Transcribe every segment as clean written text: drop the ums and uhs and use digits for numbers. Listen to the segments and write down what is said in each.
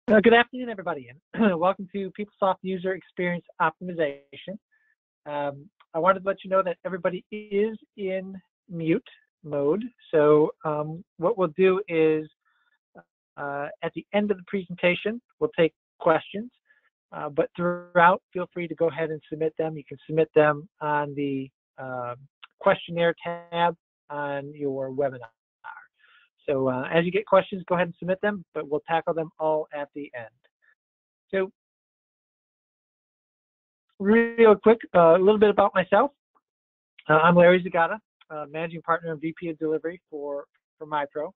Good afternoon, everybody, and welcome to PeopleSoft User Experience Optimization. I wanted to let you know that everybody is in mute mode. So what we'll do is at the end of the presentation, we'll take questions, but throughout, feel free to go ahead and submit them. You can submit them on the questionnaire tab on your webinar. So as you get questions, go ahead and submit them, but we'll tackle them all at the end. So real quick, a little bit about myself. I'm Larry Zagata, Managing Partner and VP of Delivery for MyPro.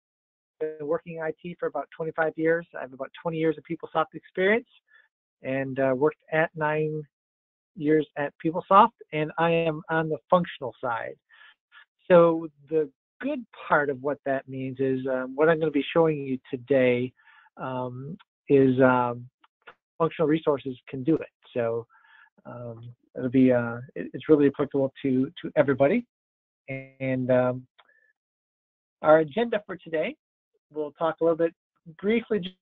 I've been working in IT for about 25 years. I have about 20 years of PeopleSoft experience and worked at 9 years at PeopleSoft, and I am on the functional side. So the good part of what that means is what I'm going to be showing you today is functional resources can do it. So it'll be it's really applicable to everybody. And our agenda for today, we'll talk a little bit briefly just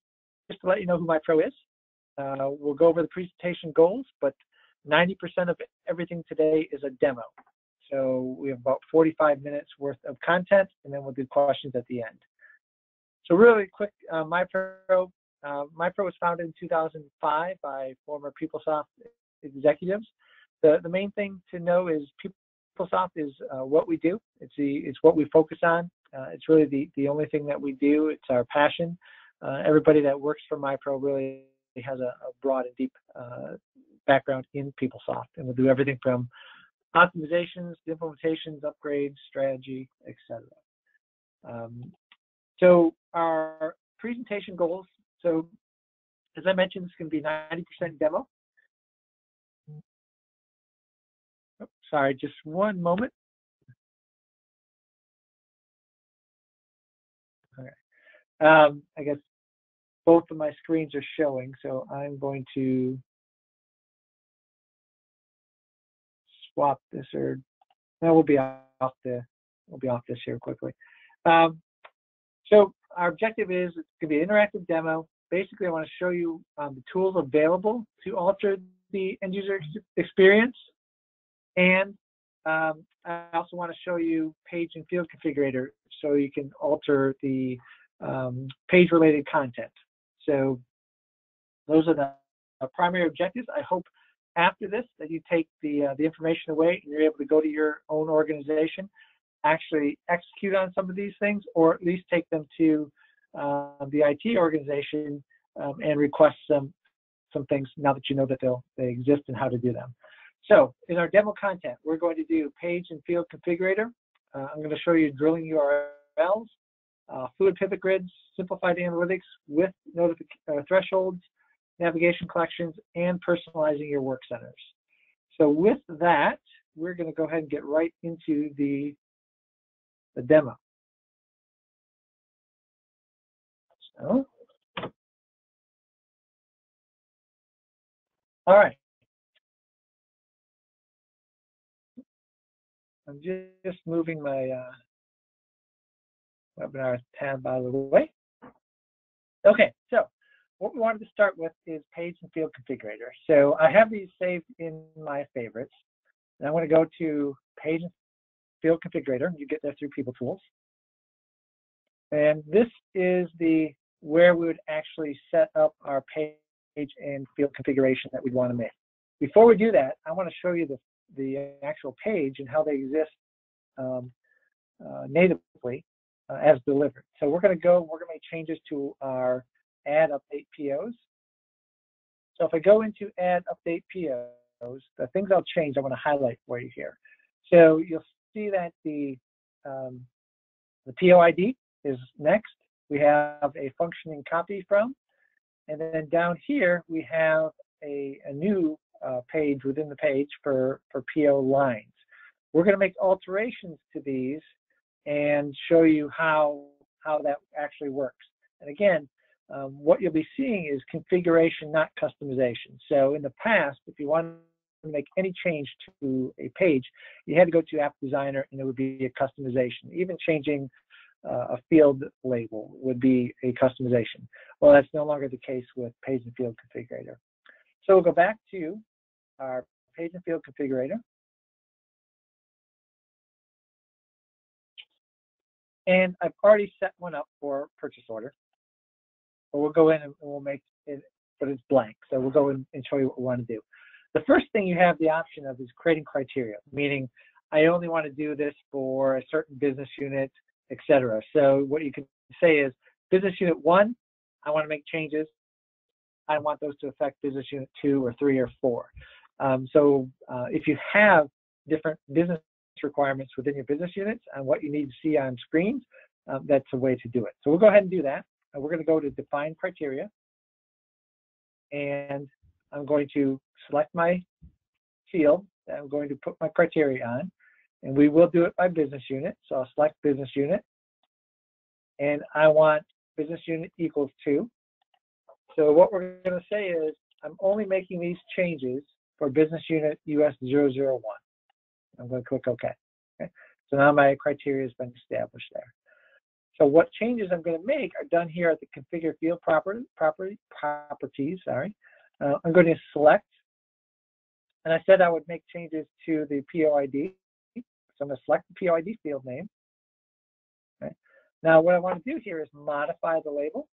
to let you know who MyPro is. We'll go over the presentation goals, but 90% of everything today is a demo. So we have about 45 minutes worth of content, and then we'll do questions at the end. So really quick, MyPro was founded in 2005 by former PeopleSoft executives. The main thing to know is PeopleSoft is what we do. It's what we focus on. It's really the only thing that we do. It's our passion. Everybody that works for MyPro really has a broad and deep background in PeopleSoft, and we'll do everything from optimizations, implementations, upgrades, strategy, etc. So our presentation goals. So as I mentioned, it's going to be 90% demo. Oh, sorry, just one moment. Okay. I guess both of my screens are showing, so I'm going to swap this, or no, we'll be off this here quickly. So our objective is it's going to be an interactive demo. Basically, I want to show you the tools available to alter the end user experience, and I also want to show you page and field configurator so you can alter the page-related content. So those are the primary objectives. I hope after this that you take the information away and you're able to go to your own organization, actually execute on some of these things, or at least take them to the IT organization and request some things now that you know that they exist and how to do them. So in our demo content, we're going to do page and field configurator. I'm going to show you drilling URLs, fluid pivot grids, simplified analytics with thresholds, navigation collections, and personalizing your work centers. So with that, we're going to go ahead and get right into the demo. So, all right. I'm just moving my webinar tab out of the way. Okay, so what we wanted to start with is page and field configurator. So I have these saved in my favorites. And I want to go to page and field configurator. You get that through People Tools. And this is where we would actually set up our page and field configuration that we'd want to make. Before we do that, I want to show you the actual page and how they exist natively as delivered. So we're going to make changes to our add update POs. So if I go into add update POs, the things I'll change, I want to highlight for you here. So you'll see that the PO ID is next. We have a functioning copy from, and then down here we have a new page within the page for PO lines. We're going to make alterations to these and show you how that actually works. And again, what you'll be seeing is configuration, not customization. So in the past, if you wanted to make any change to a page, you had to go to App Designer and it would be a customization. Even changing a field label would be a customization. Well, that's no longer the case with Page and Field Configurator. So we'll go back to our Page and Field Configurator. And I've already set one up for purchase order. But we'll go in and we'll make it, but it's blank. So we'll go in and show you what we want to do. The first thing you have the option of is creating criteria, meaning I only want to do this for a certain business unit, etc. So what you can say is business unit 1, I want to make changes. I want those to affect business unit 2 or 3 or 4. If you have different business requirements within your business units and what you need to see on screens, that's a way to do it. So we'll go ahead and do that. And we're going to go to define criteria. And I'm going to select my field that I'm going to put my criteria on. And we will do it by business unit. So I'll select business unit. And I want business unit equals 2. So what we're going to say is I'm only making these changes for business unit US 001. I'm going to click OK. Okay. So now my criteria has been established there. So what changes I'm going to make are done here at the configure field properties. I'm going to select, and I said I would make changes to the POID. So I'm going to select the POID field name. Okay. Now what I want to do here is modify the label.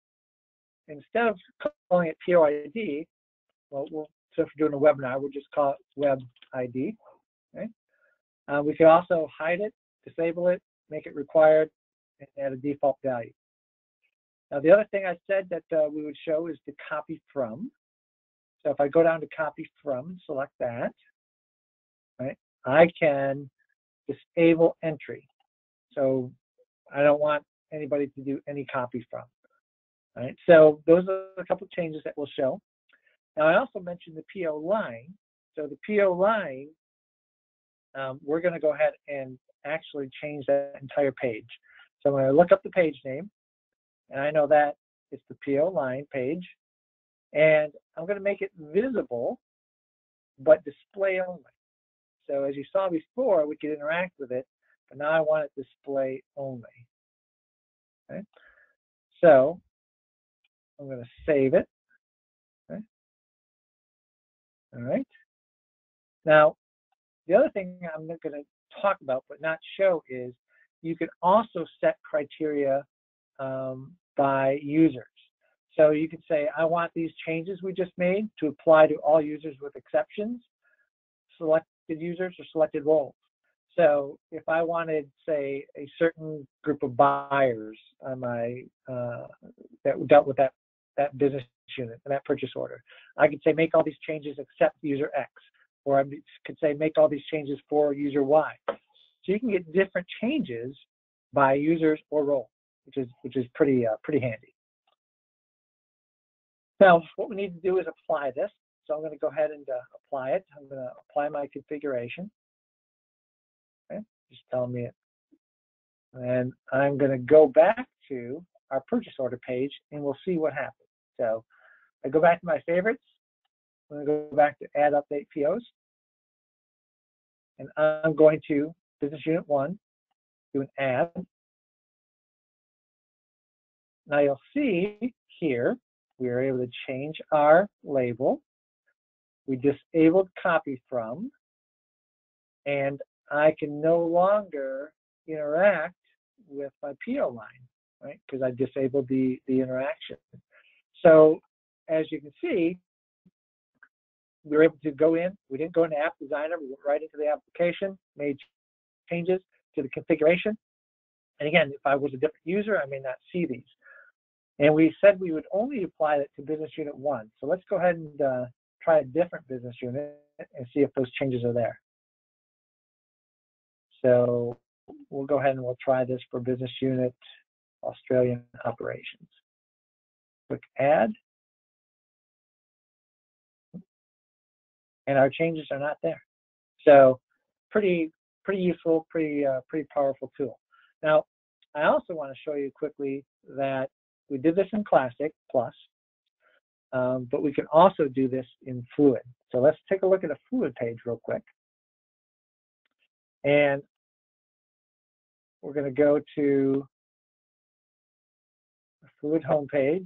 Instead of calling it POID, so if we're doing a webinar, we'll just call it Web ID. Okay. We can also hide it, disable it, make it required, and add a default value. Now the other thing I said that we would show is the copy from. So if I go down to copy from, select that, right? I can disable entry. So I don't want anybody to do any copy from. Right? So those are a couple of changes that we'll show. Now I also mentioned the PO line. So the PO line, we're going to go ahead and actually change that entire page. So I'm going to look up the page name, and I know that it's the PO line page, and I'm going to make it visible, but display only. So as you saw before, we could interact with it, but now I want it display only. Okay. So I'm going to save it. Okay. All right. Now, the other thing I'm going to talk about but not show is you can also set criteria by users. So you can say, I want these changes we just made to apply to all users with exceptions, selected users, or selected roles. So if I wanted, say, a certain group of buyers on my that dealt with that business unit and that purchase order, I could say make all these changes except user X, or I could say make all these changes for user Y. So you can get different changes by users or role, which is pretty handy. Now, what we need to do is apply this. So I'm going to go ahead and apply it. I'm going to apply my configuration. Okay, just tell me it. And I'm going to go back to our purchase order page, and we'll see what happens. So I go back to my favorites. I'm going to go back to add update POs. And I'm going to business unit 1, do an add. Now you'll see here, we are able to change our label. We disabled copy from, and I can no longer interact with my PO line, right? Because I disabled the interaction. So as you can see, we were able to go in. We didn't go into App Designer. We went right into the application, made changes to the configuration. And again, if I was a different user, I may not see these. And we said we would only apply it to business unit 1. So let's go ahead and try a different business unit and see if those changes are there. So we'll go ahead and we'll try this for business unit Australian operations. Click add. And our changes are not there. So pretty useful, pretty powerful tool. Now, I also want to show you quickly that we did this in Classic Plus, but we can also do this in Fluid. So let's take a look at a Fluid page real quick. And we're going to go to fluid homepage,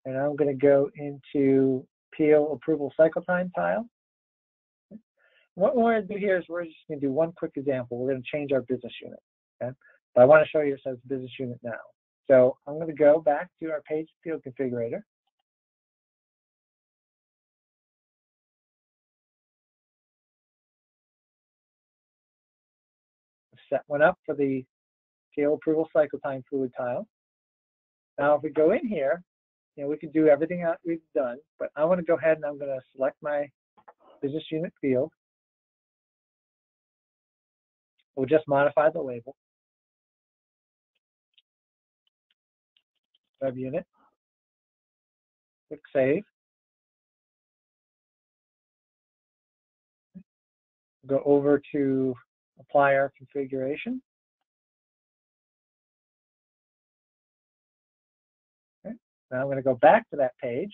and I'm going to go into PO approval cycle time tile. What we're going to do here is we're just going to do one quick example. We're going to change our business unit, okay? But I want to show you it says business unit now. So I'm going to go back to our page field configurator. Set one up for the PO approval cycle time fluid tile. Now, if we go in here, we can do everything that we've done, but I want to go ahead and I'm going to select my business unit field. We'll just modify the label. Web unit. Click save. Go over to apply our configuration. Okay. Now I'm going to go back to that page.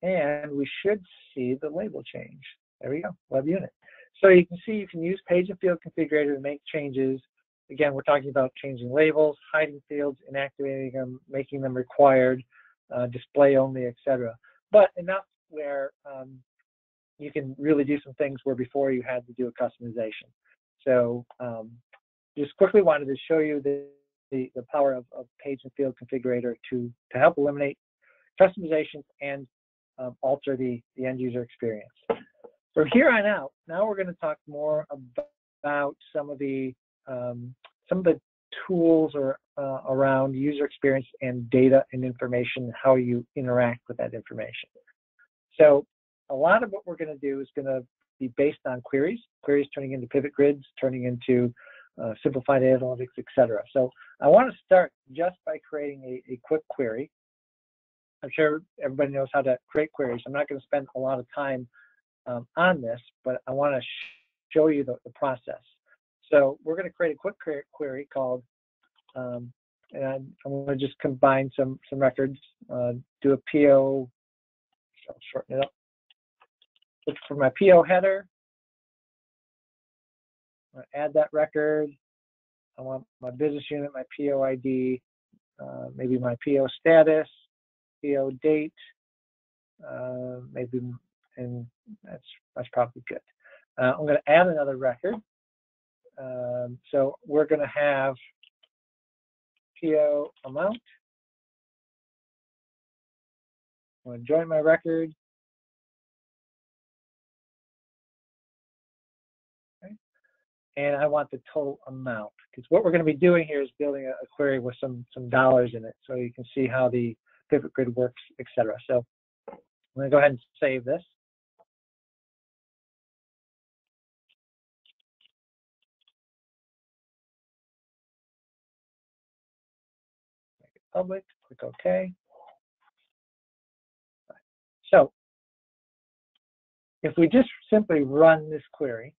And we should see the label change. There we go, web unit. So you can see you can use page and field configurator to make changes. Again, we're talking about changing labels, hiding fields, inactivating them, making them required, display only, etc. But enough where you can really do some things where before you had to do a customization. So just quickly wanted to show you the power of page and field configurator to help eliminate customizations and alter the end user experience. From here on out, now we're going to talk more about some of the tools or around user experience and data and information, how you interact with that information. So a lot of what we're going to do is going to be based on queries turning into pivot grids, turning into simplified analytics, etc. So I want to start just by creating a quick query. I'm sure everybody knows how to create queries. I'm not going to spend a lot of time on this, but I want to show you the process. So we're going to create a quick query called, and I'm going to just combine some records, do a PO, I'll shorten it up. Look for my PO header. I'm going to add that record. I want my business unit, my PO ID, maybe my PO status, PO date, maybe, and that's probably good. I'm going to add another record. So we're going to have PO amount. I'm going to join my record. Okay. And I want the total amount, because what we're going to be doing here is building a query with some dollars in it, so you can see how the pivot grid works, etc. So I'm going to go ahead and save this. Make it public. Click OK. So if we just simply run this query,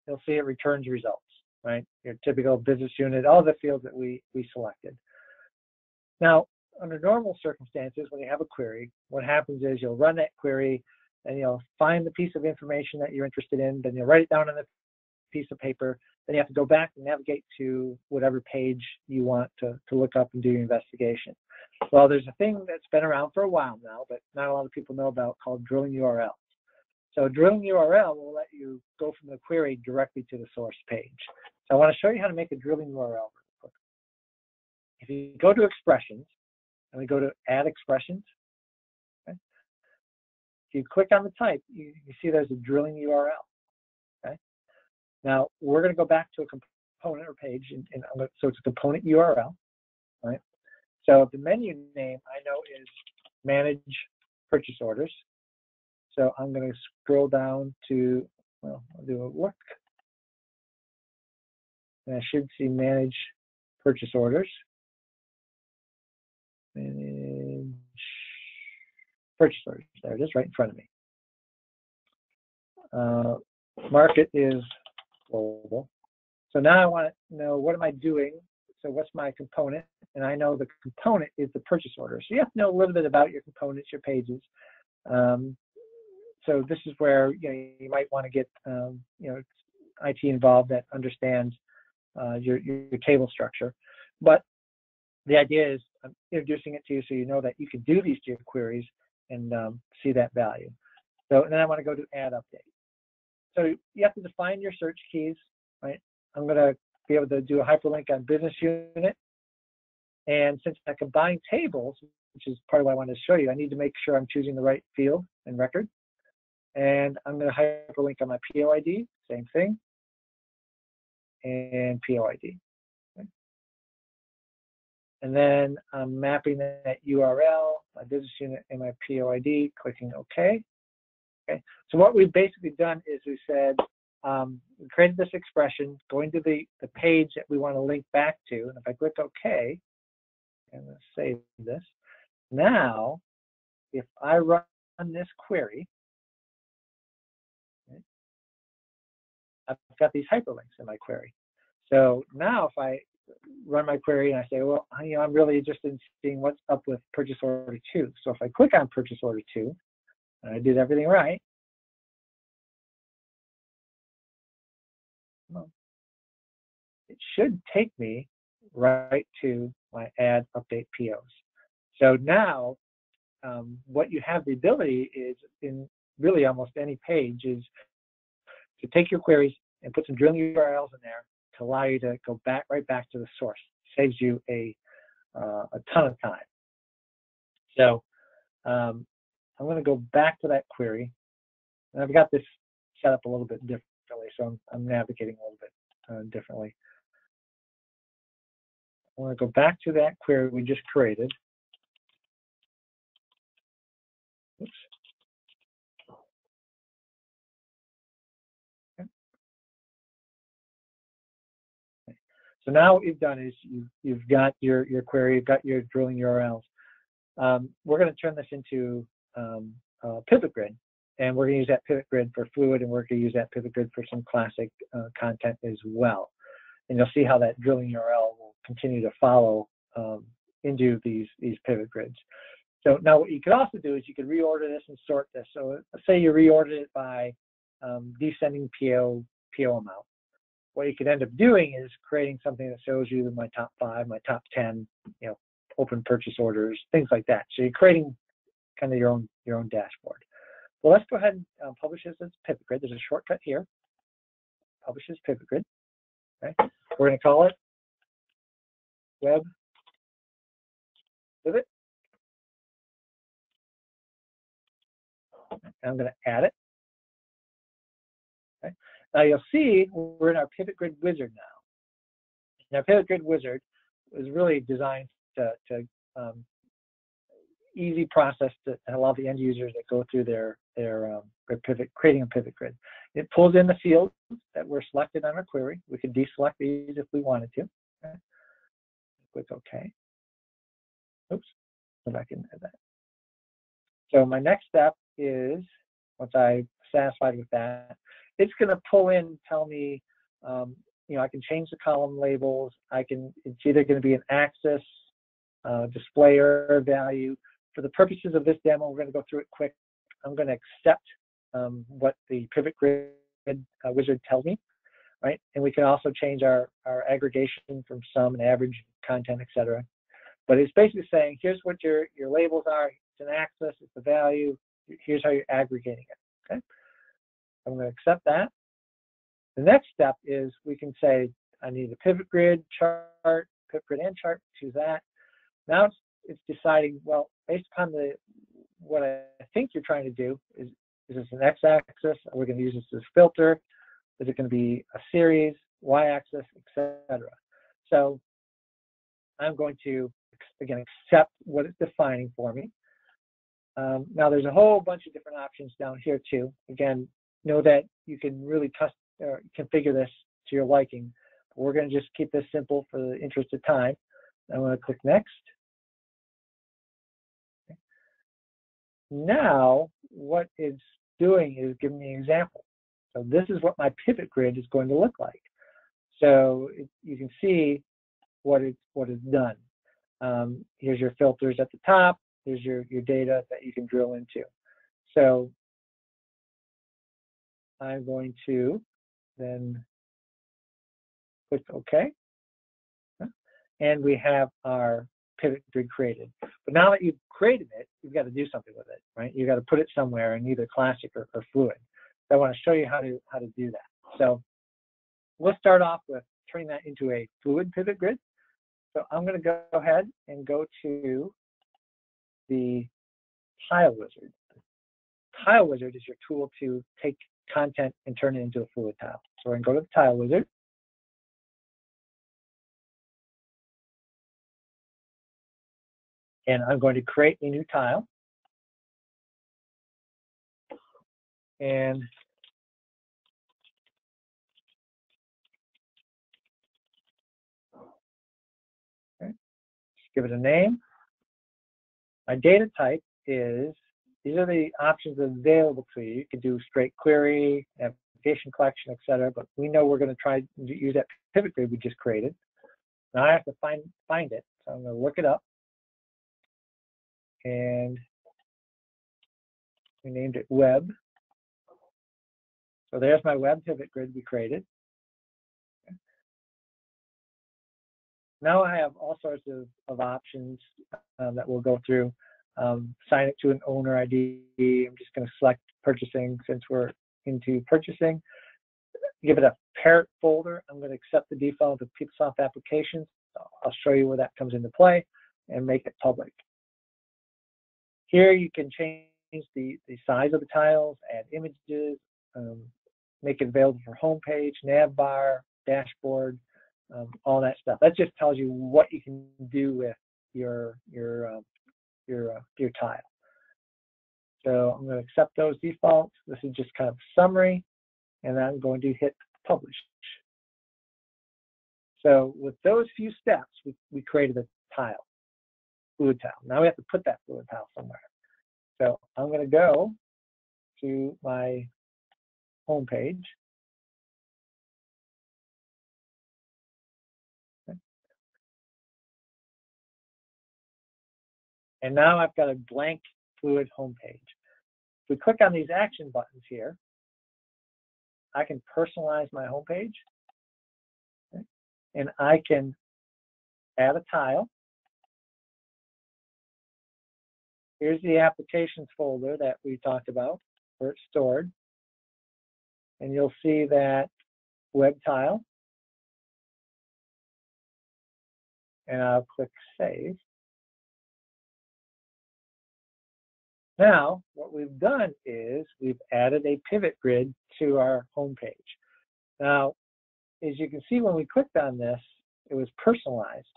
you'll see it returns results, right? Your typical business unit, all the fields that we selected. Now, under normal circumstances, when you have a query, what happens is you'll run that query and you'll find the piece of information that you're interested in, then you'll write it down on a piece of paper, then you have to go back and navigate to whatever page you want to look up and do your investigation. Well, there's a thing that's been around for a while now, but not a lot of people know about, called drilling URL. So drilling URL will let you go from the query directly to the source page. So I want to show you how to make a drilling URL. If you go to expressions, and we go to add expressions, okay? If you click on the type, you see there's a drilling URL. Okay? Now we're going to go back to a component or page, so it's a component URL, right? So the menu name I know is manage purchase orders. So I'm going to scroll down to, well, I'll do a look. And I should see manage purchase orders. Manage purchase orders. There it is, right in front of me. Market is global. So now I want to know, what am I doing? So what's my component? And I know the component is the purchase order. So you have to know a little bit about your components, your pages. so this is where you might want to get IT involved that understands your table structure. But the idea is I'm introducing it to you so you know that you can do these to your queries and see that value. So, and then I want to go to add update. So you have to define your search keys, right? I'm going to be able to do a hyperlink on business unit. And since I combine tables, which is part of what I wanted to show you, I need to make sure I'm choosing the right field and record. And I'm going to hyperlink on my POID, same thing, and POID. Okay. And then I'm mapping that URL, my business unit, and my POID, clicking OK. Okay. So what we've basically done is we said, we created this expression, going to the page that we want to link back to. And if I click OK, and let's save this. Now, if I run this query, okay, I've got these hyperlinks in my query. So now if I run my query and I say, well, I'm really interested in seeing what's up with purchase order 2. So if I click on purchase order 2, and I did everything right, well, it should take me right to my add update POs. So now what you have the ability is in really almost any page is to take your queries and put some drilling URLs in there to allow you to go right back to the source. Saves you a ton of time. So I'm going to go back to that query, and I've got this set up a little bit differently, so I'm navigating a little bit differently. I want to go back to that query we just created. Oops. Okay. So now what you've done is you've got your query, you've got your drilling URLs. We're going to turn this into pivot grid, and we're going to use that pivot grid for fluid, and we're going to use that pivot grid for some classic content as well. And you'll see how that drilling URL will continue to follow into these pivot grids. So now what you could also do is you could reorder this and sort this. So let's say you reordered it by descending PO amount. What you could end up doing is creating something that shows you my top 5, my top 10, open purchase orders, things like that. So you're creating kind of your own dashboard. Well, let's go ahead and publish this as pivot grid. There's a shortcut here. Publish as pivot grid. Okay. We're going to call it web pivot. And I'm going to add it. Okay. Now you'll see we're in our pivot grid wizard now. And our pivot grid wizard is really designed to easy process to allow the end users that go through their pivot, creating a pivot grid. It pulls in the fields that were selected on our query. We could deselect these if we wanted to. Okay. Click OK. Oops, go back and add that. So my next step is, once I'm satisfied with that, it's going to pull in, tell me, I can change the column labels. It's either going to be an axis, display error value. For the purposes of this demo, we're going to go through it quick. I'm going to accept what the pivot grid wizard tells me, right? And we can also change our aggregation from sum and average, content, etc. But it's basically saying, here's what your labels are. It's an axis, it's the value. Here's how you're aggregating it, okay? I'm going to accept that. The next step is we can say, I need a pivot grid, chart, pivot grid and chart, choose that. Now it's deciding, well, based upon what I think you're trying to do, is this an x-axis? Are we going to use this as a filter? Is it going to be a series, y-axis, etc.? So I'm going to, again, accept what it's defining for me. Now there's a whole bunch of different options down here too. Again, know that you can really configure this to your liking. We're going to just keep this simple for the interest of time. I'm going to click next. Okay. Now what it's doing is giving me an example. So this is what my pivot grid is going to look like. So you can see what it's done. Here's your filters at the top. Here's your data that you can drill into. So I'm going to then click OK. And we have our pivot grid created. But now that you've created it, you've got to do something with it, right? You've got to put it somewhere in either classic or fluid. So I want to show you how to do that. So we'll start off with turning that into a fluid pivot grid. So I'm going to go ahead and go to the Tile Wizard. Tile Wizard is your tool to take content and turn it into a fluid tile. So we're going to go to the Tile Wizard. And I'm going to create a new tile. And okay, just give it a name. My data type is, these are the options available to you. You can do straight query, application collection, etc. But we know we're going to try to use that pivot grid we just created. Now I have to find it. So I'm going to look it up. And we named it web. So there's my web pivot grid we created. Okay. Now I have all sorts of options that we'll go through. Sign it to an owner ID. I'm just going to select purchasing since we're into purchasing. Give it a parent folder. I'm going to accept the default of PeopleSoft applications. I'll show you where that comes into play and make it public. Here you can change the size of the tiles, add images, make it available for homepage, nav bar, dashboard, all that stuff. That just tells you what you can do with your tile. So I'm going to accept those defaults. This is just kind of a summary, and I'm going to hit publish. So with those few steps, we created a tile, fluid tile. Now we have to put that fluid tile somewhere. So I'm going to go to my home page. Okay. And now I've got a blank fluid home page. If we click on these action buttons here, I can personalize my home page. Okay. And I can add a tile. Here's the applications folder that we talked about where it's stored. And you'll see that web tile. And I'll click Save. Now, what we've done is we've added a pivot grid to our home page. Now, as you can see, when we clicked on this, it was personalized.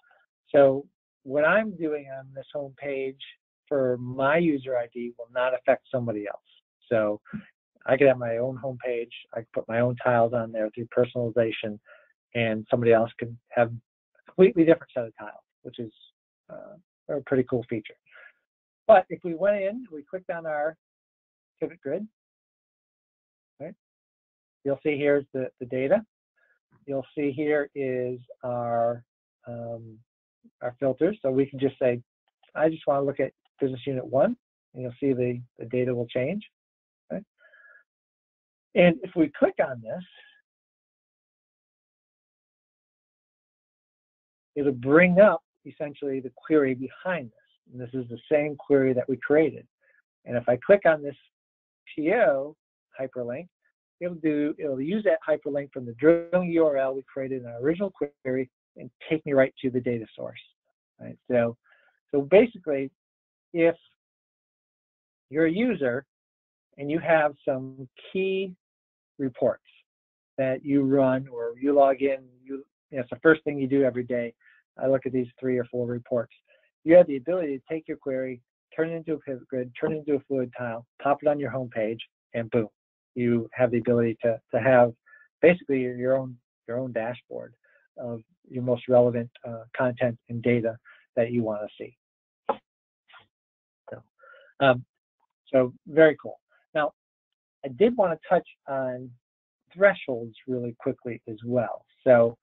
So what I'm doing on this home page for my user ID will not affect somebody else. So I could have my own home page. I could put my own tiles on there through personalization, and somebody else could have a completely different set of tiles, which is a pretty cool feature. But if we went in, we clicked on our pivot grid, right? You'll see here's the data. You'll see here is our filters. So we can just say, I just want to look at business unit 1, and you'll see the data will change. Right? And if we click on this, it'll bring up essentially the query behind this. And this is the same query that we created. And if I click on this PO hyperlink, it'll use that hyperlink from the drilling URL we created in our original query and take me right to the data source. Right? So basically, if you're a user and you have some key reports that you run or you log in, it's the first thing you do every day. I look at these 3 or 4 reports. You have the ability to take your query, turn it into a pivot grid, turn it into a fluid tile, pop it on your home page, and boom, you have the ability to have basically your own dashboard of your most relevant content and data that you want to see. So very cool. Now, I did want to touch on thresholds really quickly as well. So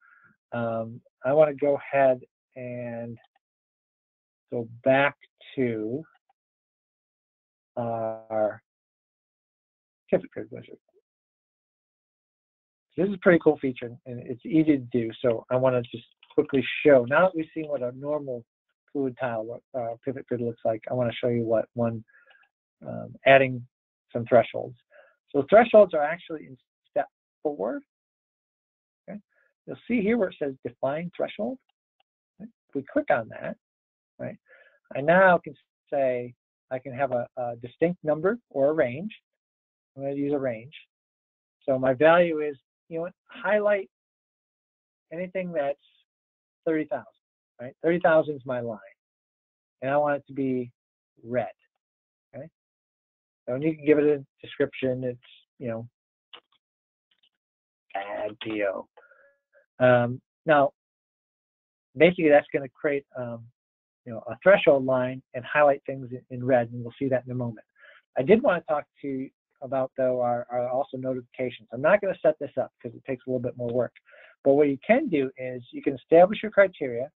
I want to go ahead and go back to our pivot grid wizard. This is a pretty cool feature, and it's easy to do. So I want to just quickly show. Now that we've seen what a normal fluid tile pivot grid looks like, I want to show you what one adding some thresholds. So thresholds are actually in step 4. Okay, you'll see here where it says define threshold. Okay? If we click on that, right, I now can say I can have a distinct number or a range. I'm going to use a range. So my value is, you know what, highlight anything that's 30,000, right? 30,000 is my line, and I want it to be red, okay? So you can give it a description. It's, you know, bad PO. Now, basically, that's going to create, you know, a threshold line and highlight things in red, and we'll see that in a moment. I did want to talk to you about, though, are also notifications. I'm not going to set this up because it takes a little bit more work. But what you can do is you can establish your criteria.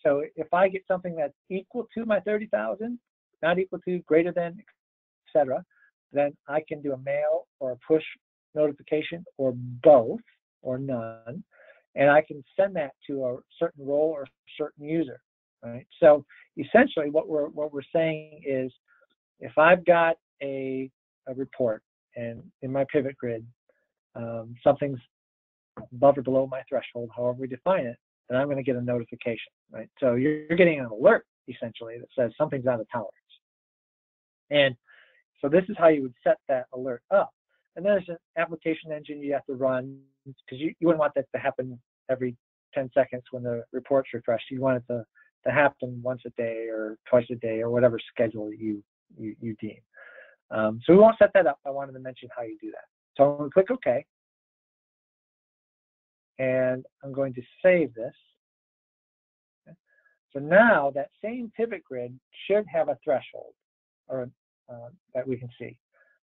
So if I get something that's equal to my 30,000, not equal to, greater than, etc., then I can do a mail or a push notification or both or none, and I can send that to a certain role or certain user. Right. So essentially, what we're saying is, if I've got a report and in my pivot grid, something's above or below my threshold, however we define it, then I'm going to get a notification, right? So you're getting an alert, essentially, that says something's out of tolerance. And so this is how you would set that alert up. And then there's an application engine you have to run, because you wouldn't want that to happen every 10 seconds when the report's refreshed. You want it to happen once a day or twice a day or whatever schedule you deem. So we won't set that up. I wanted to mention how you do that. So I'm going to click OK. And I'm going to save this. Okay. So now that same pivot grid should have a threshold or that we can see.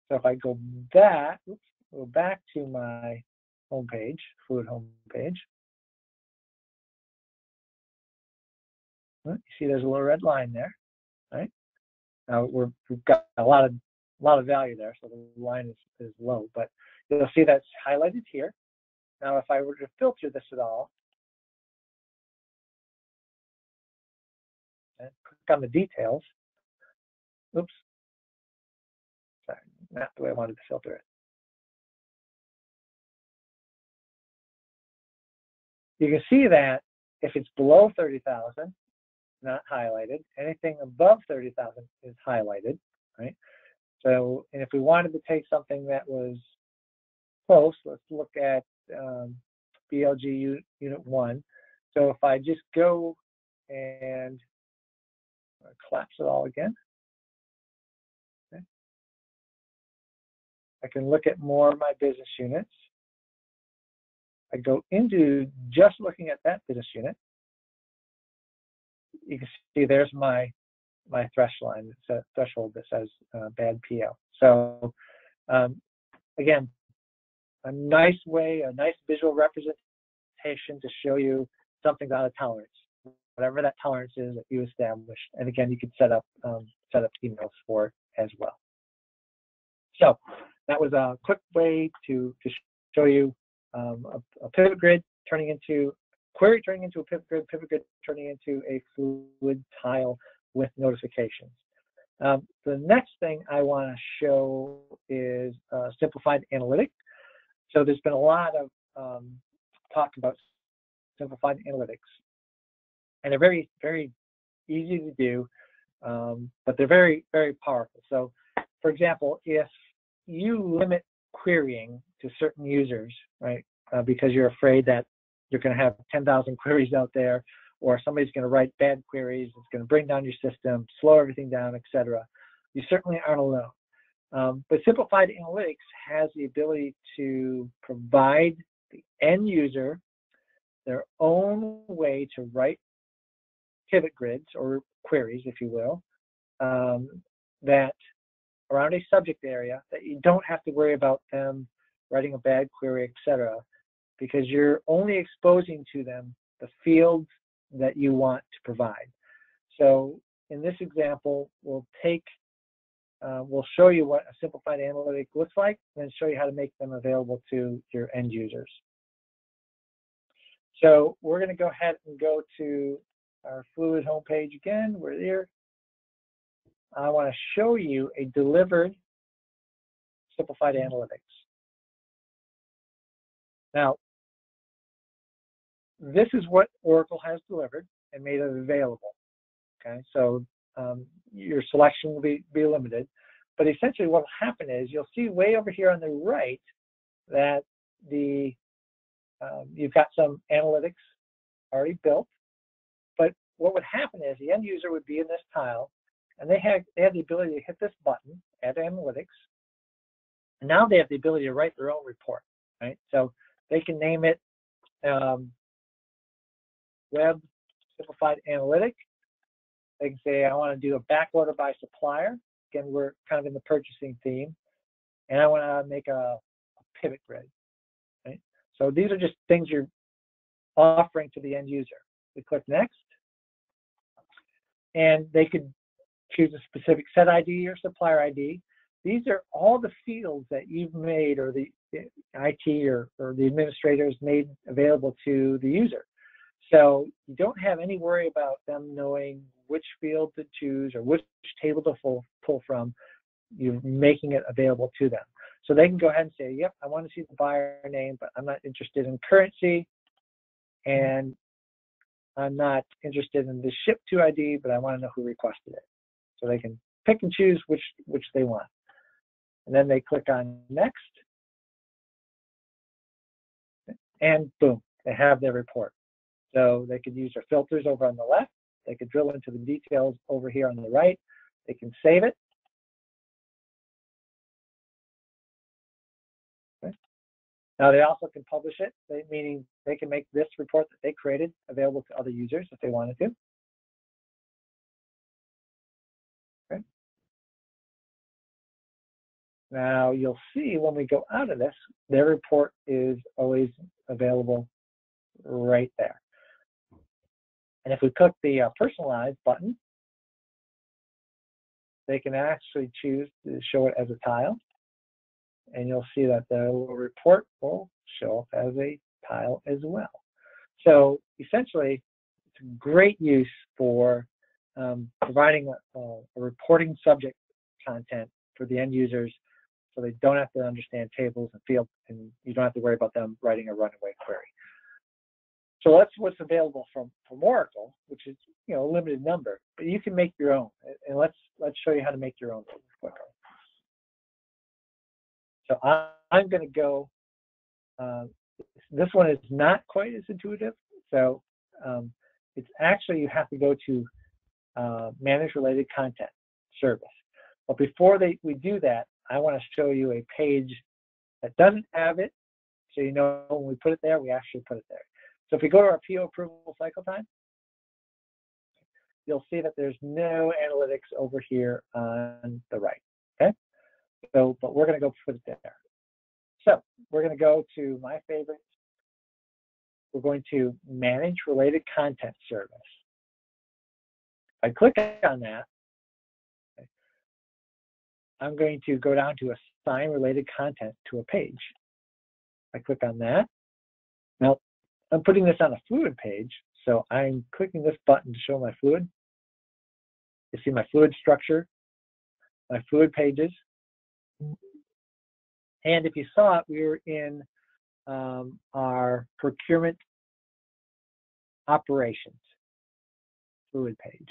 So if I go back, go back to my home page, fluid home page. You see there's a little red line there, right? Now we've got a lot of value there, so the line is low, but you'll see that's highlighted here. Now, if I were to filter this at all, and click on the details, oops, sorry, not the way I wanted to filter it. You can see that if it's below 30,000, not highlighted. Anything above 30,000 is highlighted, right? So, and if we wanted to take something that was close, let's look at BLG Unit 1. So if I just go and collapse it all again, okay, I can look at more of my business units. I go into just looking at that business unit. You can see there's my threshold that says bad PO. So again, a nice way, a nice visual representation to show you something's out of tolerance, whatever that tolerance is that you establish. And again, you can set up emails for it as well. So that was a quick way to show you a pivot grid turning into query, turning into a pivot grid turning into a fluid tile with notifications. The next thing I want to show is Simplified Analytics. So there's been a lot of talk about Simplified Analytics, and they're very, very easy to do, but they're very, very powerful. So, for example, if you limit querying to certain users, right, because you're afraid that you're going to have 10,000 queries out there, or somebody's going to write bad queries, it's going to bring down your system, slow everything down, etc., you certainly aren't alone. But Simplified Analytics has the ability to provide the end user their own way to write pivot grids or queries, if you will, that around a subject area that you don't have to worry about them writing a bad query, etc., because you're only exposing to them the fields that you want to provide. So in this example, we'll take we'll show you what a simplified analytic looks like, and then show you how to make them available to your end users. So we're going to go ahead and go to our Fluid homepage again. We're there. I want to show you a delivered simplified analytics. Now, this is what Oracle has delivered and made it available. Okay, so your selection will be limited, but essentially what will happen is you'll see way over here on the right that you've got some analytics already built. But what would happen is the end user would be in this tile, and they have the ability to hit this button, Add Analytics. And now they have the ability to write their own report, right? So they can name it Web Simplified Analytic. They can say, I want to do a back order by supplier. Again, we're kind of in the purchasing theme. And I want to make a pivot grid, right? So these are just things you're offering to the end user. We click Next. And they could choose a specific set ID or supplier ID. These are all the fields that you've made, or the IT or the administrators made available to the user. So you don't have any worry about them knowing which field to choose or which table to pull from. You're making it available to them. So they can go ahead and say, yep, I want to see the buyer name, but I'm not interested in currency, and I'm not interested in the ship to ID, but I want to know who requested it. So they can pick and choose which they want. And then they click on Next. And boom, they have their report. So they could use their filters over on the left. They could drill into the details over here on the right. They can save it. Okay. Now they also can publish it, meaning they can make this report that they created available to other users if they wanted to. Okay. Now you'll see when we go out of this, their report is always available right there. And if we click the Personalize button, they can actually choose to show it as a tile. And you'll see that the little report will show up as a tile as well. So essentially, it's a great use for providing a reporting subject content for the end users, so they don't have to understand tables and fields, and you don't have to worry about them writing a runaway query. So that's what's available from Oracle, which is a limited number, but you can make your own. And let's show you how to make your own quickly. So I'm going to go. This one is not quite as intuitive. So it's actually, you have to go to Manage Related Content Service. But before we do that, I want to show you a page that doesn't have it, so when we put it there, we actually put it there. So if we go to our PO approval cycle time, you'll see that there's no analytics over here on the right. Okay, so but we're going to go put it there. So we're going to go to my favorite. We're going to Manage Related Content Service. I click on that. Okay, I'm going to go down to Assign Related Content to a page. I click on that. Now, I'm putting this on a Fluid page, so I'm clicking this button to show my Fluid. You see my Fluid structure, my Fluid pages. And if you saw it, we were in our Procurement Operations Fluid page.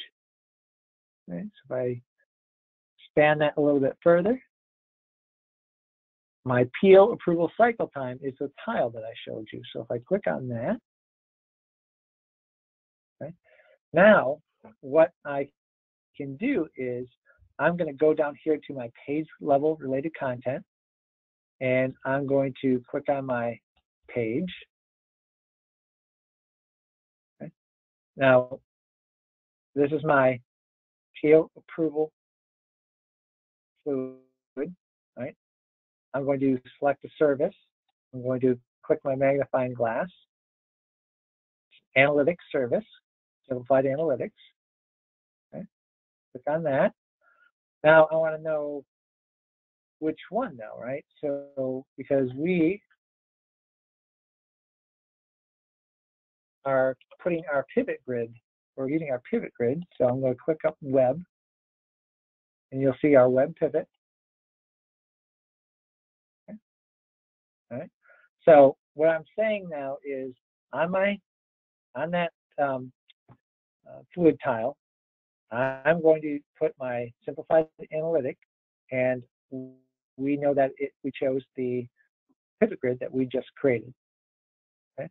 Okay, so if I span that a little bit further, my PO approval cycle time is the tile that I showed you. So if I click on that, okay, now what I can do is I'm going to go down here to my page level related content, and I'm going to click on my page. Okay. Now, this is my PO approval fluid, right? I'm going to select a service. I'm going to click my magnifying glass, Analytics Service, Simplified Analytics. Okay. Click on that. Now I want to know which one now, right? So because we are putting our pivot grid, we're using our pivot grid. So I'm going to click up web, and you'll see our web pivot. Okay. All right. So what I'm saying now is on that fluid tile, I'm going to put my simplified analytic, and we know that we chose the pivot grid that we just created. Okay.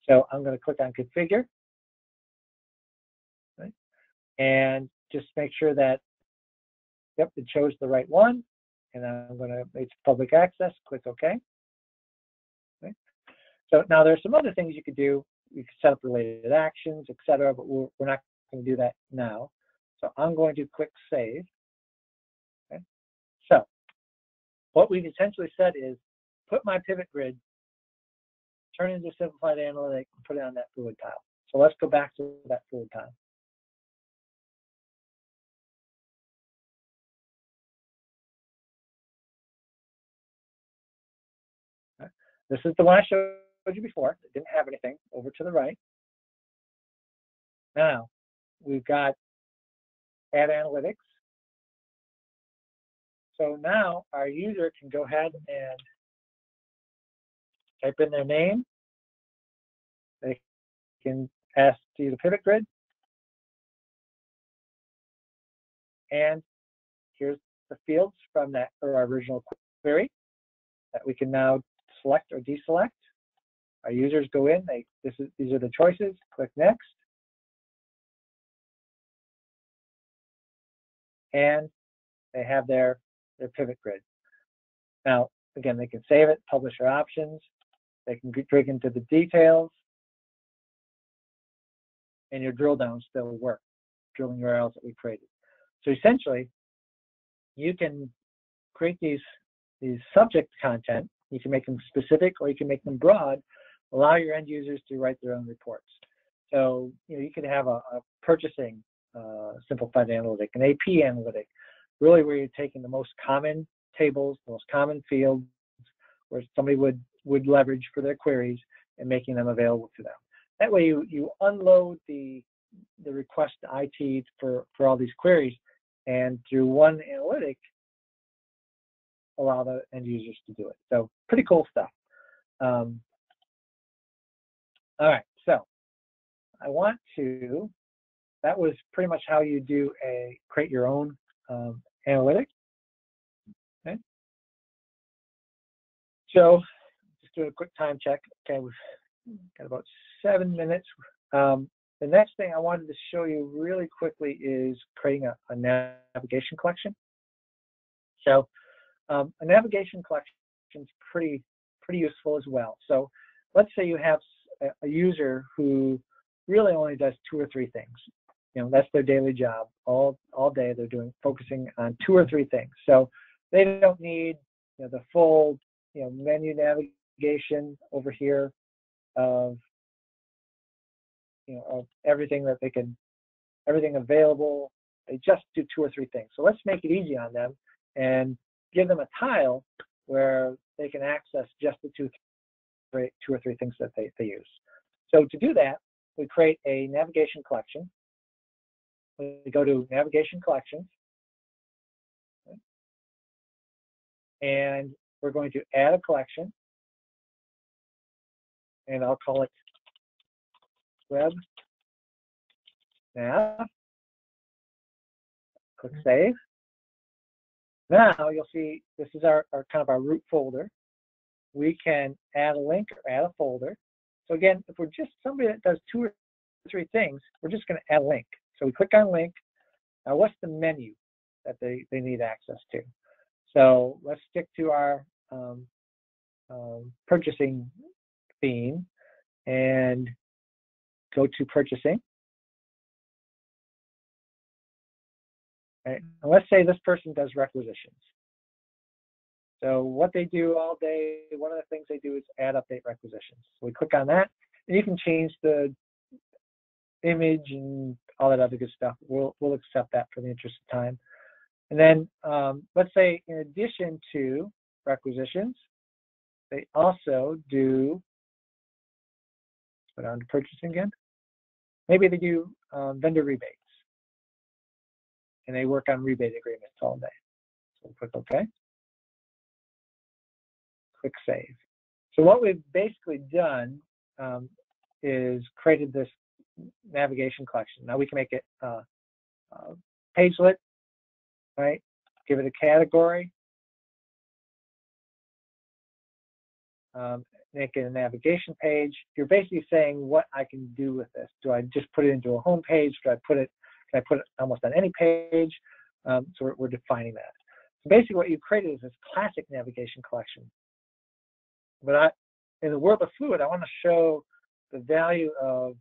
So I'm going to click on configure, right? And just make sure that, yep, it chose the right one. And I'm going to make public access, click OK. Okay. So now there's some other things you could do. You could set up related actions, etc., but we're not going to do that now. So I'm going to click save. Okay. So what we've essentially said is put my pivot grid, turn it into simplified analytic, and put it on that fluid tile. So let's go back to that fluid tile. Okay. This is the one I showed you before. It didn't have anything. Over to the right. Now we've got add analytics. So now our user can go ahead and type in their name. They can ask to use the pivot grid. And here's the fields from that or our original query that we can now select or deselect. Our users go in, these are the choices, click next. And they have their pivot grid. Now, again, they can save it, publish their options. They can dig into the details. And your drill downs still work, drilling URLs that we created. So essentially, you can create these subject content. You can make them specific or you can make them broad, allow your end users to write their own reports. So you could have a purchasing simplified analytic, an AP analytic, really where you're taking the most common tables, the most common fields, where somebody would leverage for their queries and making them available to them. That way you unload the request to IT for all these queries, and through one analytic, allow the end users to do it. So pretty cool stuff. All right, so I want to, that was pretty much how you do create your own analytic. Okay. So just do a quick time check. Okay, we've got about 7 minutes. The next thing I wanted to show you really quickly is creating a navigation collection. So a navigation collection is pretty useful as well. So let's say you have a user who really only does 2 or 3 things. That's their daily job. All day they're focusing on 2 or 3 things. So they don't need the full menu navigation over here of of everything that everything available. They just do 2 or 3 things. So let's make it easy on them and give them a tile where they can access just the 2 or 3 things that they use. So to do that, we create a navigation collection. We go to navigation collections, and we're going to add a collection, and I'll call it web nav. Click save. Now you'll see this is our kind of our root folder. We can add a link or add a folder. So again, if we're just somebody that does 2 or 3 things, we're just going to add a link. So we click on link. Now what's the menu that they need access to? So let's stick to our purchasing theme and go to purchasing. Right. And let's say this person does requisitions. So what they do all day, one of the things they do is add update requisitions. So we click on that, and you can change the image and all that other good stuff. We'll accept that for the interest of time. And then let's say in addition to requisitions, they also do, go down to purchasing again. Maybe they do vendor rebates, and they work on rebate agreements all day. So we'll click OK. Click Save. So what we've basically done is created this navigation collection. Now we can make it pagelet, right? Give it a category. Make it a navigation page. You're basically saying what I can do with this. Do I just put it into a home page? Can I put it almost on any page? So we're defining that. So basically what you created is this classic navigation collection. But in the world of Fluid, I want to show the value of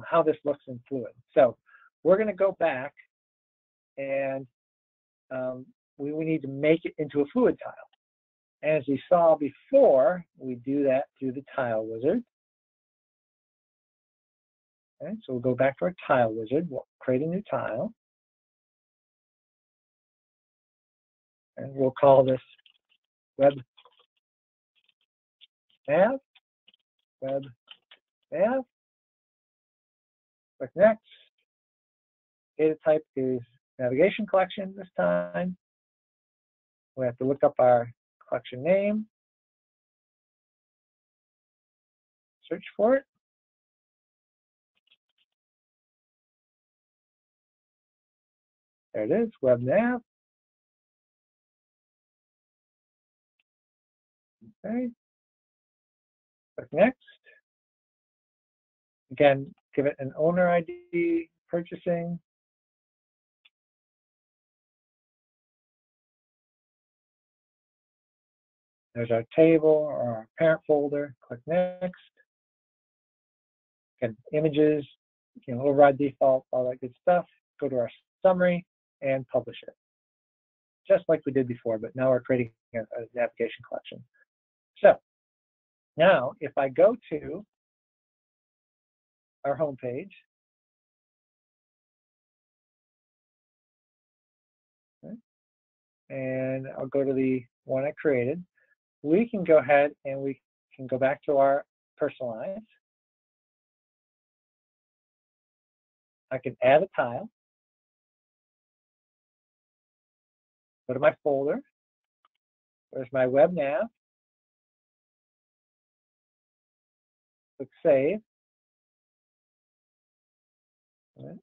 how this looks in Fluid. So we're going to go back and we need to make it into a Fluid tile. As we saw before, we do that through the tile wizard. Okay, so we'll go back to our tile wizard. We'll create a new tile. And we'll call this web nav. Web nav. Click next. Data type is navigation collection this time. We have to look up our collection name. Search for it. There it is, web nav. Okay. Click next. Again, give it an owner ID, purchasing. There's our table or our parent folder. Click next. Again, images, override default, all that good stuff. Go to our summary and publish it. Just like we did before, but now we're creating a navigation collection. So now if I go to our home page, okay, and I'll go to the one I created, we can go ahead and we can go back to our personalize. I can add a tile. Go to my folder. There's my web nav. Click save. Right.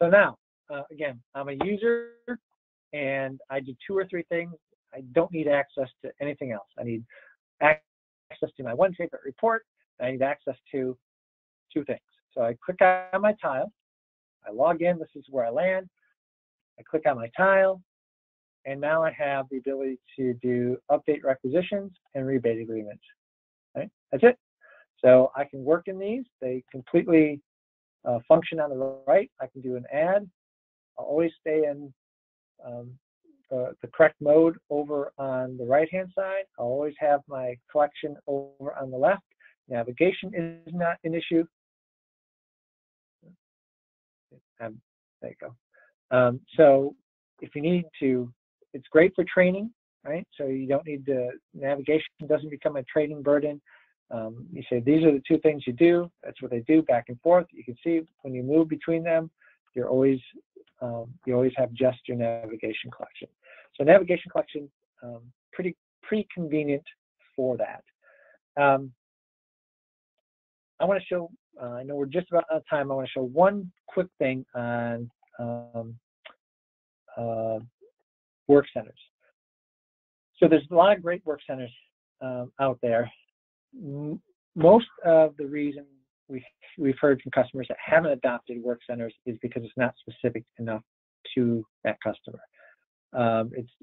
So now, again, I'm a user and I do 2 or 3 things. I don't need access to anything else. I need access to my one favorite report. I need access to 2 things. So I click on my tile. I log in. This is where I land. I click on my tile. And now I have the ability to do update requisitions and rebate agreements. Right? That's it. So I can work in these. They completely function on the right. I can do an add. I'll always stay in the correct mode over on the right-hand side. I'll always have my collection over on the left. Navigation is not an issue. There you go. So if you need to, it's great for training, right? So you don't need to, navigation doesn't become a training burden. You say, these are the 2 things you do. That's what they do back and forth. You can see when you move between them, you always have just your navigation collection. So navigation collection, pretty convenient for that. I want to show, I know we're just about out of time. I want to show one quick thing on work centers. So there's a lot of great work centers out there. Most of the reason we've heard from customers that haven't adopted work centers is because it's not specific enough to that customer.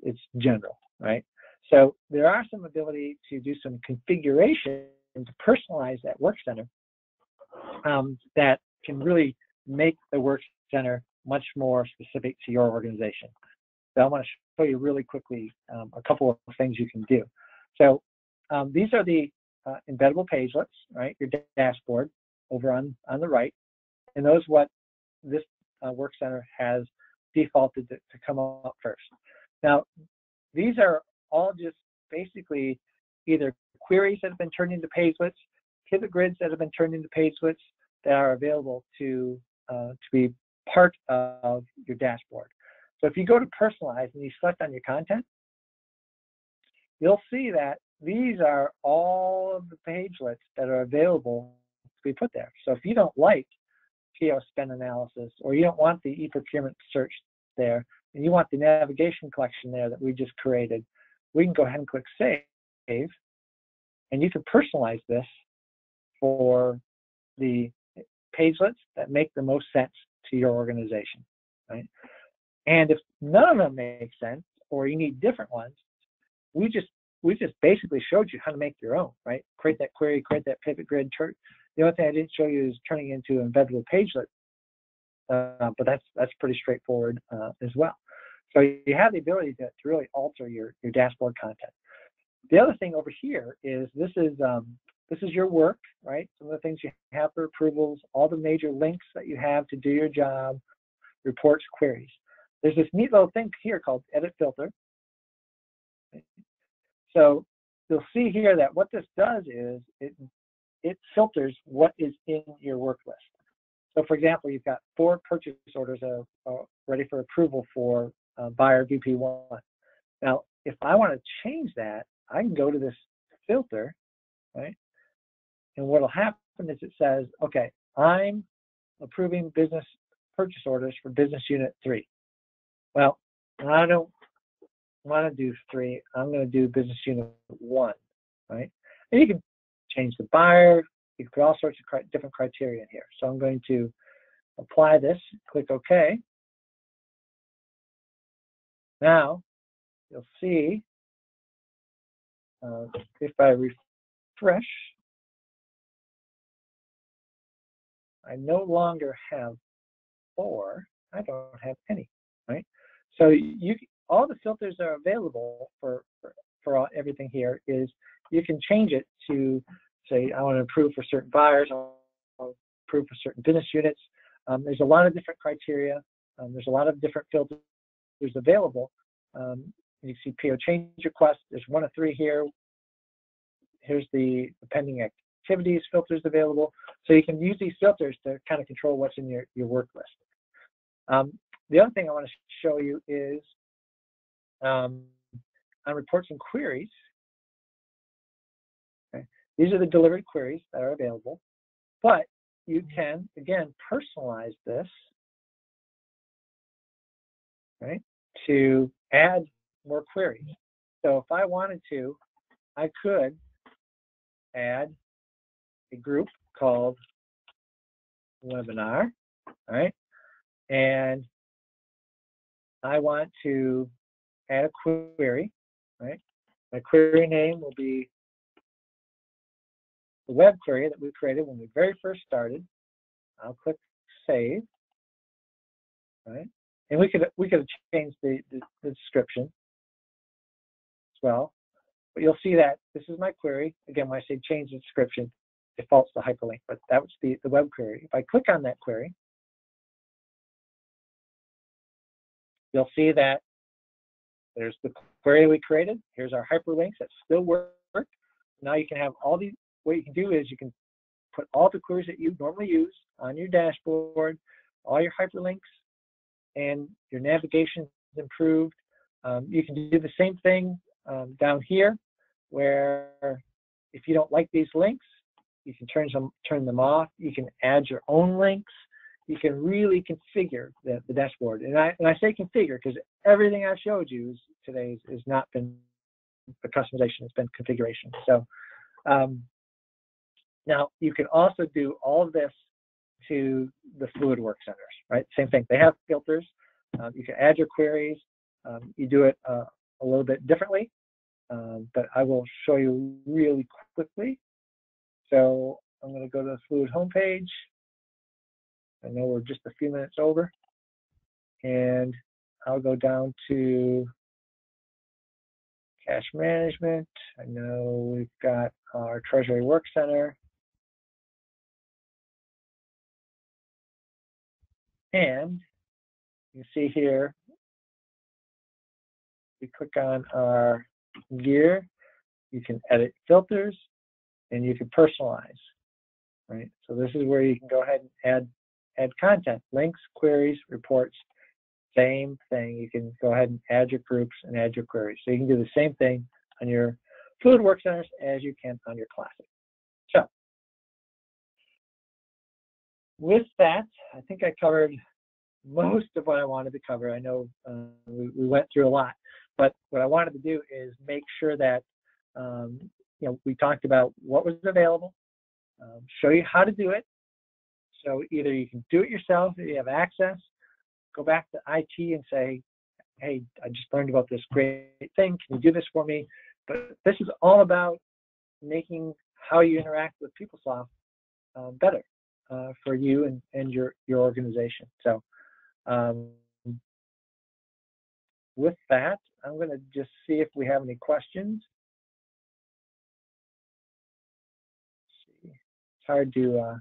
It's general, right? So there are some ability to do some configuration to personalize that work center that can really make the work center much more specific to your organization. So I want to show you really quickly a couple of things you can do. So these are the embeddable pagelets, right? Your dashboard over on the right. And those what this work center has defaulted to come up first. Now, these are all just basically either queries that have been turned into pagelets, pivot grids that have been turned into pagelets that are available to be part of your dashboard. So if you go to personalize and you select on your content, you'll see that these are all of the pagelets that are available to be put there. So if you don't like PO spend analysis, or you don't want the e-procurement search there, and you want the navigation collection there that we just created, we can go ahead and click save, and you can personalize this for the pagelets that make the most sense to your organization, right? And if none of them make sense, or you need different ones, we just basically showed you how to make your own, right? Create that query, create that pivot grid. The only thing I didn't show you is turning it into an embeddable pagelet, but that's pretty straightforward as well. So you have the ability to really alter your dashboard content. The other thing over here is this is your work, right? Some of the things you have for approvals, all the major links that you have to do your job, reports, queries. There's this neat little thing here called Edit Filter. So you'll see here that what this does is it filters what is in your work list. So for example, you've got 4 purchase orders ready for approval for buyer VP1. Now, if I want to change that, I can go to this filter, right? And what will happen is it says, okay, I'm approving business purchase orders for business unit 3. Well, I don't want to do 3. I'm going to do business unit 1, right? And you can change the buyer. You can put all sorts of different criteria in here. So I'm going to apply this, click OK. Now, you'll see if I refresh, I no longer have 4. I don't have any, right? So all the filters that are available for everything here is you can change it to say I want to approve for certain buyers, I'll approve for certain business units. There's a lot of different criteria. There's a lot of different filters available. You see PO change request. There's 1 of 3 here. Here's the pending activities filters available. So you can use these filters to kind of control what's in your work list. The other thing I want to show you is on reports and queries. Okay, these are the delivered queries that are available, but you can, again, personalize this, right, to add more queries. So if I wanted to, I could add a group called webinar, right? And I want to add a query, right? My query name will be the web query that we created when we very first started. I'll click save, right? And we could have changed the description as well. But you'll see that this is my query. Again, when I say change the description, it defaults to hyperlink, but that was the web query. If I click on that query, you'll see that there's the query we created. Here's our hyperlinks that still work. Now you can have all these. What you can do is you can put all the queries that you normally use on your dashboard, all your hyperlinks, and your navigation is improved. You can do the same thing down here, where if you don't like these links, you can turn them off. You can add your own links. You can really configure the dashboard. And I say configure because everything I showed you today has not been the customization, it's been configuration. So now you can also do all of this to the Fluid Work Centers, right? Same thing, they have filters. You can add your queries. You do it a little bit differently, but I will show you really quickly. So I'm going to go to the Fluid homepage. I know we're just a few minutes over, and I'll go down to cash management. I know we've got our Treasury Work Center, and you can see here, we click on our gear, you can edit filters, and you can personalize, right? So this is where you can go ahead and add content, links, queries, reports, same thing. You can go ahead and add your groups and add your queries. So you can do the same thing on your Fluid Work Centers as you can on your Classic. So with that, I think I covered most of what I wanted to cover. I know we went through a lot, but what I wanted to do is make sure that we talked about what was available, show you how to do it. So either you can do it yourself, if you have access, go back to IT and say, hey, I just learned about this great thing. Can you do this for me? But this is all about making how you interact with PeopleSoft better for you and your organization. So with that, I'm going to just see if we have any questions. Let's see. It's hard to,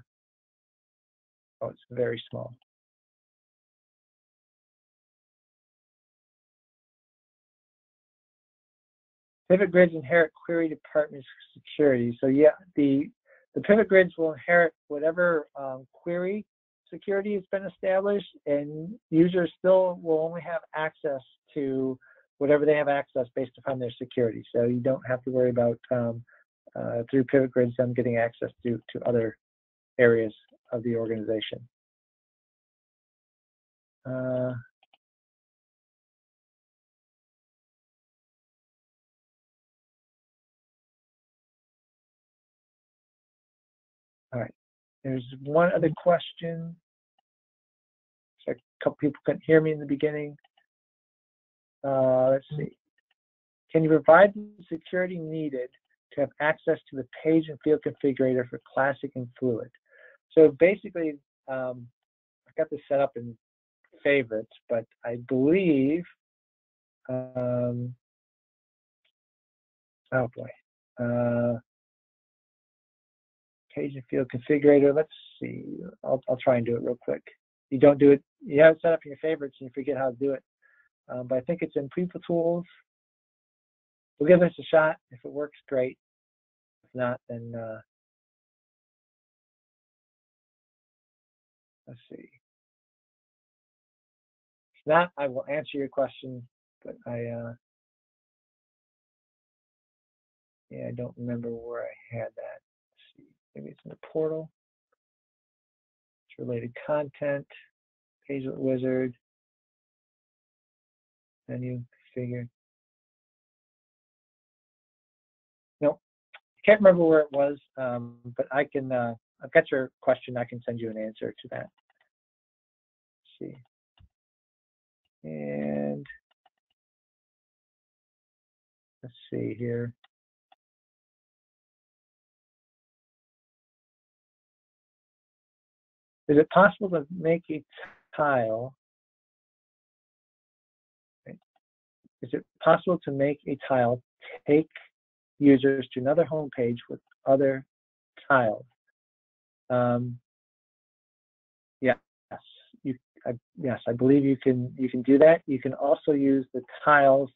oh, it's very small. Pivot grids inherit query department security. So yeah, the pivot grids will inherit whatever query security has been established, and users still will only have access to whatever they have access based upon their security. So you don't have to worry about through pivot grids them getting access to other areas of the organization. All right, there's one other question. So a couple people couldn't hear me in the beginning. Let's see. Can you provide the security needed to have access to the page and field configurator for Classic and Fluid? So basically, I've got this set up in favorites, but I believe, oh boy, page and field configurator. Let's see. I'll try and do it real quick. You don't do it. You have it set up in your favorites and you forget how to do it. But I think it's in People Tools. We'll give this a shot. If it works, great. If not, then let's see. If not, I will answer your question. But yeah, I don't remember where I had that. Let's see. Maybe it's in the portal. It's related content. Page wizard. Menu configure. Nope. Can't remember where it was, but I can. I've got your question. I can send you an answer to that. Let's see. And let's see here. Is it possible to make a tile? Is it possible to make a tile take users to another home page with other tiles? Yes, yes, I believe you can do that. You can also use the tiles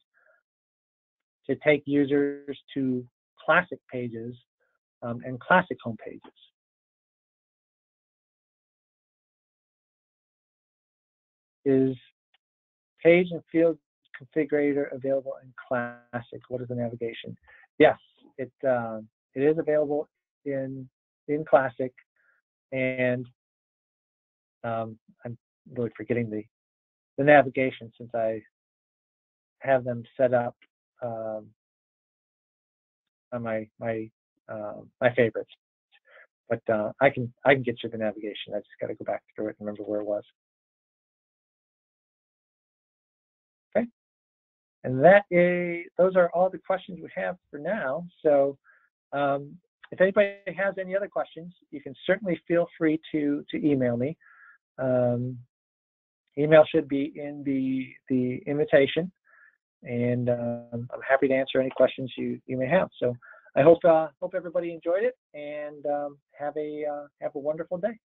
to take users to Classic pages and Classic home pages. Is page and field configurator available in Classic? What is the navigation? Yes, it is available in Classic, and I'm really forgetting the navigation since I have them set up on my favorites. But I can get you the navigation. I just got to go back through it and remember where it was. Okay, and those are all the questions we have for now. So if anybody has any other questions, you can certainly feel free to email me. Email should be in the invitation, and I'm happy to answer any questions you may have. So I hope everybody enjoyed it, and have a wonderful day.